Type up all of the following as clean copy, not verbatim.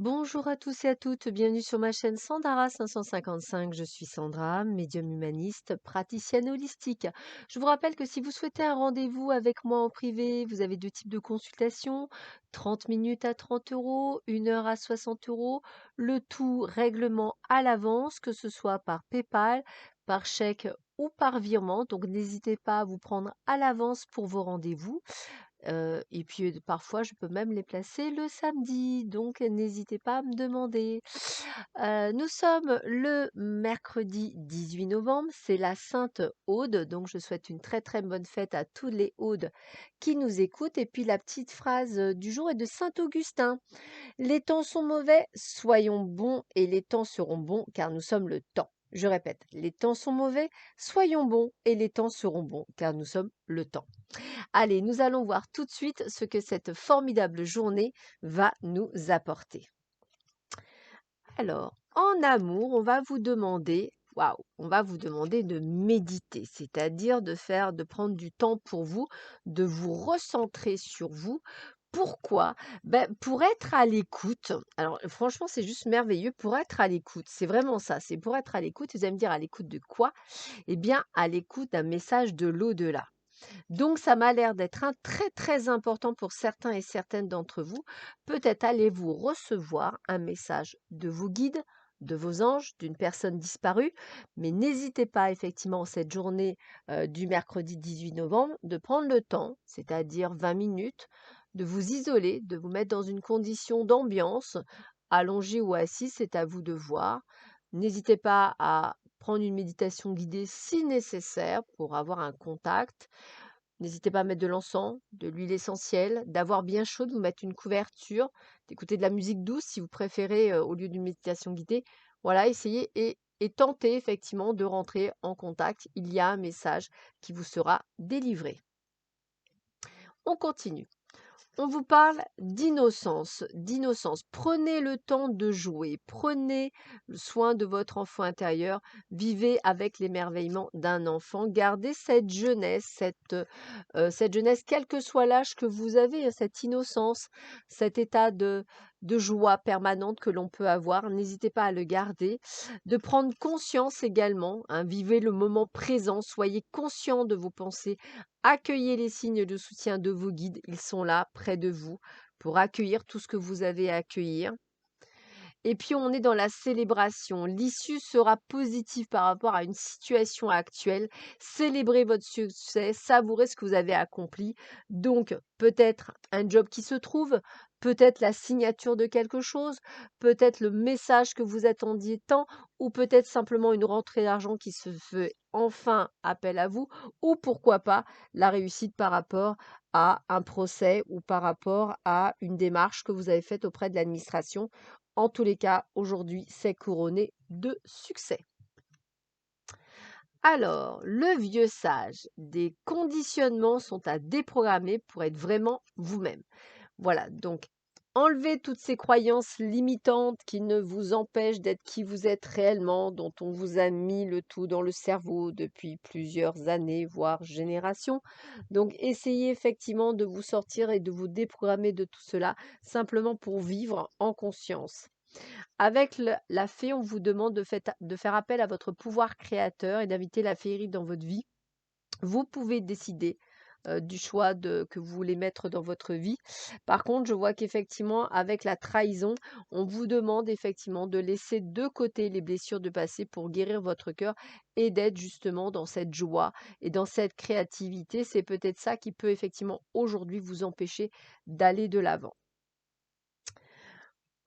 Bonjour à tous et à toutes, bienvenue sur ma chaîne Sandara 555. Je suis Sandra, médium humaniste, praticienne holistique. Je vous rappelle que si vous souhaitez un rendez-vous avec moi en privé, vous avez deux types de consultations, 30 minutes à 30 euros, 1 heure à 60 euros, le tout règlement à l'avance, que ce soit par PayPal, par chèque ou par virement. Donc n'hésitez pas à vous prendre à l'avance pour vos rendez-vous. Et puis, parfois, je peux même les placer le samedi, donc n'hésitez pas à me demander. Nous sommes le mercredi 18 novembre, c'est la Sainte Aude, donc je souhaite une très, très bonne fête à tous les Audes qui nous écoutent. Et puis la petite phrase, du jour est de saint Augustin: «Les temps sont mauvais, soyons bons et les temps seront bons car nous sommes le temps». Je répète: «Les temps sont mauvais, soyons bons et les temps seront bons car nous sommes le temps». Allez, nous allons voir tout de suite ce que cette formidable journée va nous apporter. Alors, en amour, on va vous demander de méditer, c'est-à-dire de prendre du temps pour vous, de vous recentrer sur vous. Pourquoi? Pour être à l'écoute. Alors, franchement, c'est juste merveilleux pour être à l'écoute. C'est vraiment ça. C'est pour être à l'écoute. Vous allez me dire à l'écoute de quoi? Eh bien, à l'écoute d'un message de l'au-delà. Donc ça m'a l'air d'être un très, très important pour certains et certaines d'entre vous. Peut-être allez-vous recevoir un message de vos guides, de vos anges, d'une personne disparue, mais n'hésitez pas effectivement cette journée du mercredi 18 novembre de prendre le temps, c'est-à-dire 20 minutes, de vous isoler, de vous mettre dans une condition d'ambiance, allongé ou assis, c'est à vous de voir. N'hésitez pas à prendre une méditation guidée si nécessaire pour avoir un contact. N'hésitez pas à mettre de l'encens, de l'huile essentielle, d'avoir bien chaud, de vous mettre une couverture, d'écouter de la musique douce si vous préférez au lieu d'une méditation guidée. Voilà, essayez et tentez effectivement de rentrer en contact. Il y a un message qui vous sera délivré. On continue. On vous parle d'innocence, d'innocence. Prenez le temps de jouer, prenez le soin de votre enfant intérieur, vivez avec l'émerveillement d'un enfant, gardez cette jeunesse, quel que soit l'âge que vous avez, hein, cette innocence, cet état de joie permanente que l'on peut avoir. N'hésitez pas à le garder, de prendre conscience également, hein, vivez le moment présent, soyez conscient de vos pensées. Accueillez les signes de soutien de vos guides, ils sont là, près de vous, pour accueillir tout ce que vous avez à accueillir. Et puis on est dans la célébration. L'issue sera positive par rapport à une situation actuelle. Célébrez votre succès, savourez ce que vous avez accompli. Donc peut-être un job qui se trouve, peut-être la signature de quelque chose, peut-être le message que vous attendiez tant, ou peut-être simplement une rentrée d'argent qui se fait enfin appel à vous, ou pourquoi pas la réussite par rapport à un procès ou par rapport à une démarche que vous avez faite auprès de l'administration. En tous les cas, aujourd'hui, c'est couronné de succès. Alors, le vieux sage, des conditionnements sont à déprogrammer pour être vraiment vous-même. Voilà, donc enlevez toutes ces croyances limitantes qui ne vous empêchent d'être qui vous êtes réellement, dont on vous a mis le tout dans le cerveau depuis plusieurs années, voire générations. Donc essayez effectivement de vous sortir et de vous déprogrammer de tout cela, simplement pour vivre en conscience. Avec la fée, on vous demande de faire appel à votre pouvoir créateur et d'inviter la féerie dans votre vie. Vous pouvez décider du choix que vous voulez mettre dans votre vie. Par contre, je vois qu'effectivement, avec la trahison, on vous demande effectivement de laisser de côté les blessures de passé pour guérir votre cœur et d'être justement dans cette joie et dans cette créativité. C'est peut-être ça qui peut effectivement aujourd'hui vous empêcher d'aller de l'avant.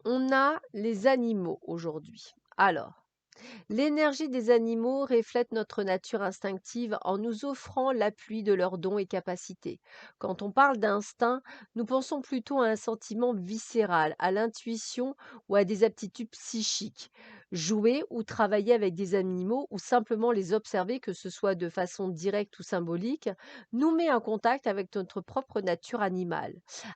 On a les animaux aujourd'hui. Alors, l'énergie des animaux reflète notre nature instinctive en nous offrant l'appui de leurs dons et capacités. Quand on parle d'instinct, nous pensons plutôt à un sentiment viscéral, à l'intuition ou à des aptitudes psychiques. Jouer ou travailler avec des animaux ou simplement les observer, que ce soit de façon directe ou symbolique, nous met en contact avec notre propre nature animale,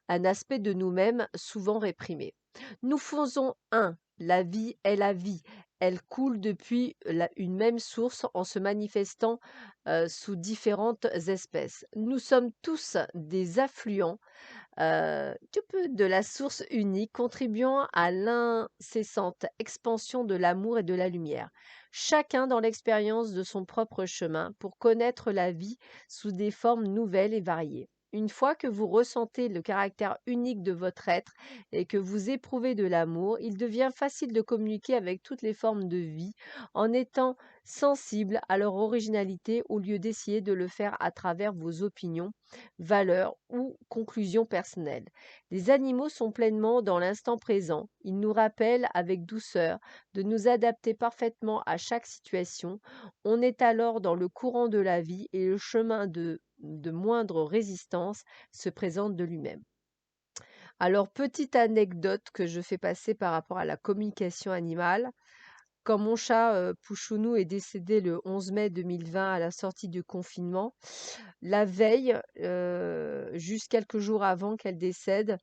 un aspect de nous-mêmes souvent réprimé. Nous faisons un. La vie est la vie. Elle coule depuis une même source en se manifestant sous différentes espèces. Nous sommes tous des affluents de la source unique contribuant à l'incessante expansion de l'amour et de la lumière. Chacun dans l'expérience de son propre chemin pour connaître la vie sous des formes nouvelles et variées. Une fois que vous ressentez le caractère unique de votre être et que vous éprouvez de l'amour, il devient facile de communiquer avec toutes les formes de vie en étant sensible à leur originalité au lieu d'essayer de le faire à travers vos opinions, valeurs ou conclusions personnelles. Les animaux sont pleinement dans l'instant présent. Ils nous rappellent avec douceur de nous adapter parfaitement à chaque situation. On est alors dans le courant de la vie et le chemin de moindre résistance se présente de lui-même. Alors, petite anecdote que je fais passer par rapport à la communication animale. Quand mon chat Pouchounou est décédé le 11 mai 2020 à la sortie du confinement, la veille, juste quelques jours avant qu'elle décède,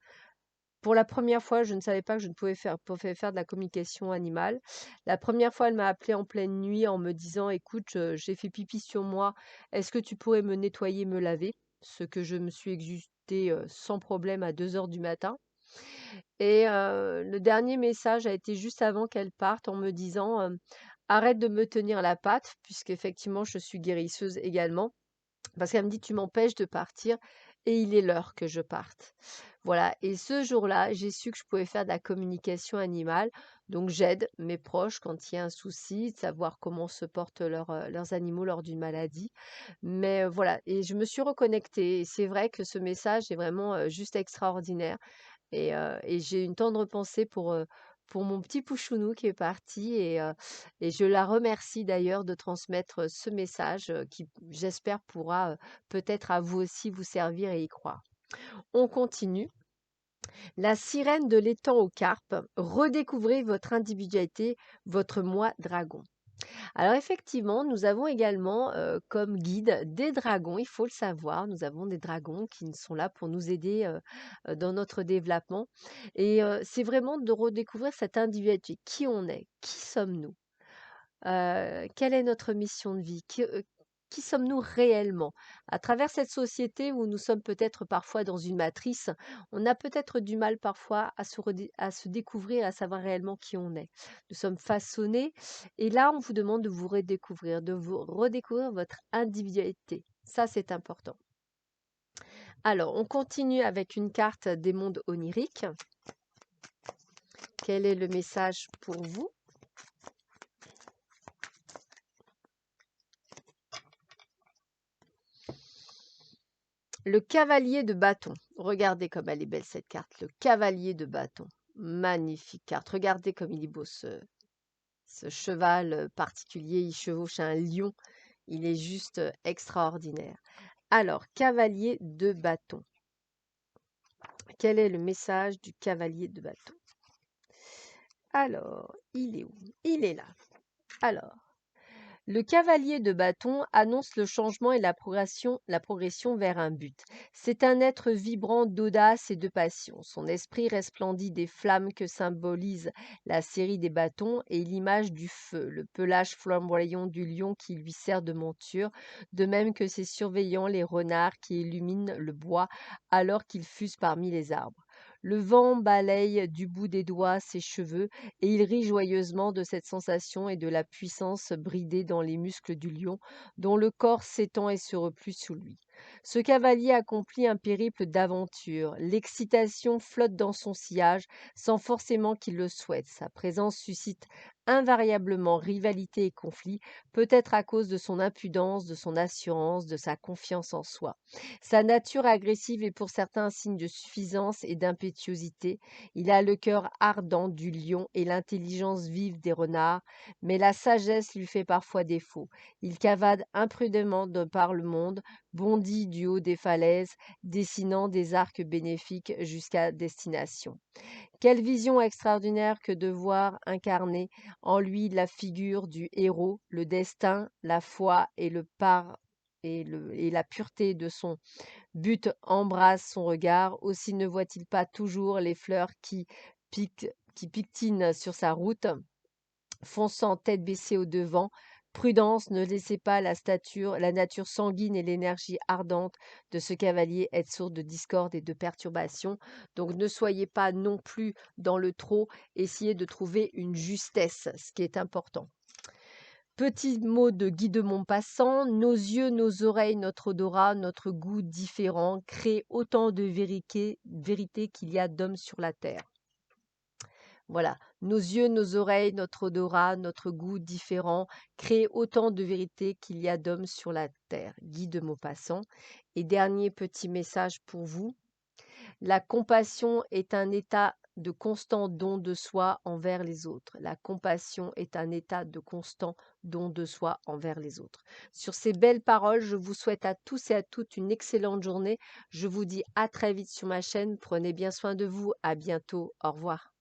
pour la première fois, je ne savais pas que je ne pouvais faire de la communication animale. La première fois, elle m'a appelée en pleine nuit en me disant: «Écoute, j'ai fait pipi sur moi, est-ce que tu pourrais me nettoyer, me laver?» Ce que je me suis exécutée, sans problème à 2 heures du matin. Et le dernier message a été juste avant qu'elle parte en me disant, «Arrête de me tenir la patte», puisqu'effectivement je suis guérisseuse également. Parce qu'elle me dit: «Tu m'empêches de partir et il est l'heure que je parte». Voilà, et ce jour-là, j'ai su que je pouvais faire de la communication animale. Donc j'aide mes proches quand il y a un souci, de savoir comment se portent leurs animaux lors d'une maladie. Mais voilà, et je me suis reconnectée et c'est vrai que ce message est vraiment, juste extraordinaire. Et j'ai une tendre pensée pour mon petit Pouchounou qui est parti, et je la remercie d'ailleurs de transmettre ce message, qui, j'espère, pourra, peut-être à vous aussi vous servir et y croire. On continue. La sirène de l'étang aux carpes, redécouvrez votre individualité, votre moi dragon. Alors effectivement, nous avons également comme guide des dragons, il faut le savoir. Nous avons des dragons qui sont là pour nous aider dans notre développement. Et c'est vraiment de redécouvrir cette individualité. Qui on est? Qui sommes-nous? Quelle est notre mission de vie? Qui sommes-nous réellement? À travers cette société où nous sommes peut-être parfois dans une matrice, on a peut-être du mal parfois à se découvrir, à savoir réellement qui on est. Nous sommes façonnés et là, on vous demande de vous redécouvrir votre individualité. Ça, c'est important. Alors, on continue avec une carte des mondes oniriques. Quel est le message pour vous? Le cavalier de bâton. Regardez comme elle est belle cette carte. Le cavalier de bâton. Magnifique carte. Regardez comme il est beau ce cheval particulier. Il chevauche un lion. Il est juste extraordinaire. Alors, cavalier de bâton. Quel est le message du cavalier de bâton? Alors, il est où? Il est là. Alors, le cavalier de bâton annonce le changement et la progression vers un but. C'est un être vibrant d'audace et de passion. Son esprit resplendit des flammes que symbolise la série des bâtons et l'image du feu, le pelage flamboyant du lion qui lui sert de monture, de même que ses surveillants les renards qui illuminent le bois alors qu'il fuse parmi les arbres. Le vent balaye du bout des doigts ses cheveux et il rit joyeusement de cette sensation et de la puissance bridée dans les muscles du lion, dont le corps s'étend et se replie sous lui. Ce cavalier accomplit un périple d'aventure. L'excitation flotte dans son sillage sans forcément qu'il le souhaite. Sa présence suscite invariablement rivalité et conflit, peut-être à cause de son impudence, de son assurance, de sa confiance en soi. Sa nature agressive est pour certains un signe de suffisance et d'impétuosité. Il a le cœur ardent du lion et l'intelligence vive des renards, mais la sagesse lui fait parfois défaut. Il cavade imprudemment de par le monde, bondit du haut des falaises, dessinant des arcs bénéfiques jusqu'à destination. Quelle vision extraordinaire que de voir incarner en lui la figure du héros, le destin, la foi et la pureté de son but embrasse son regard. Aussi ne voit-il pas toujours les fleurs qui piquetinent sur sa route, fonçant tête baissée au devant, Prudence, ne laissez pas la nature sanguine et l'énergie ardente de ce cavalier être source de discorde et de perturbation. Donc ne soyez pas non plus dans le trop, essayez de trouver une justesse, ce qui est important. Petit mot de Guy de Maupassant, nos yeux, nos oreilles, notre odorat, notre goût différent créent autant de vérité qu'il y a d'hommes sur la terre. Voilà, nos yeux, nos oreilles, notre odorat, notre goût différent créent autant de vérité qu'il y a d'hommes sur la terre. Guy de Maupassant. Et dernier petit message pour vous, la compassion est un état de constant don de soi envers les autres. La compassion est un état de constant don de soi envers les autres. Sur ces belles paroles, je vous souhaite à tous et à toutes une excellente journée. Je vous dis à très vite sur ma chaîne. Prenez bien soin de vous. À bientôt. Au revoir.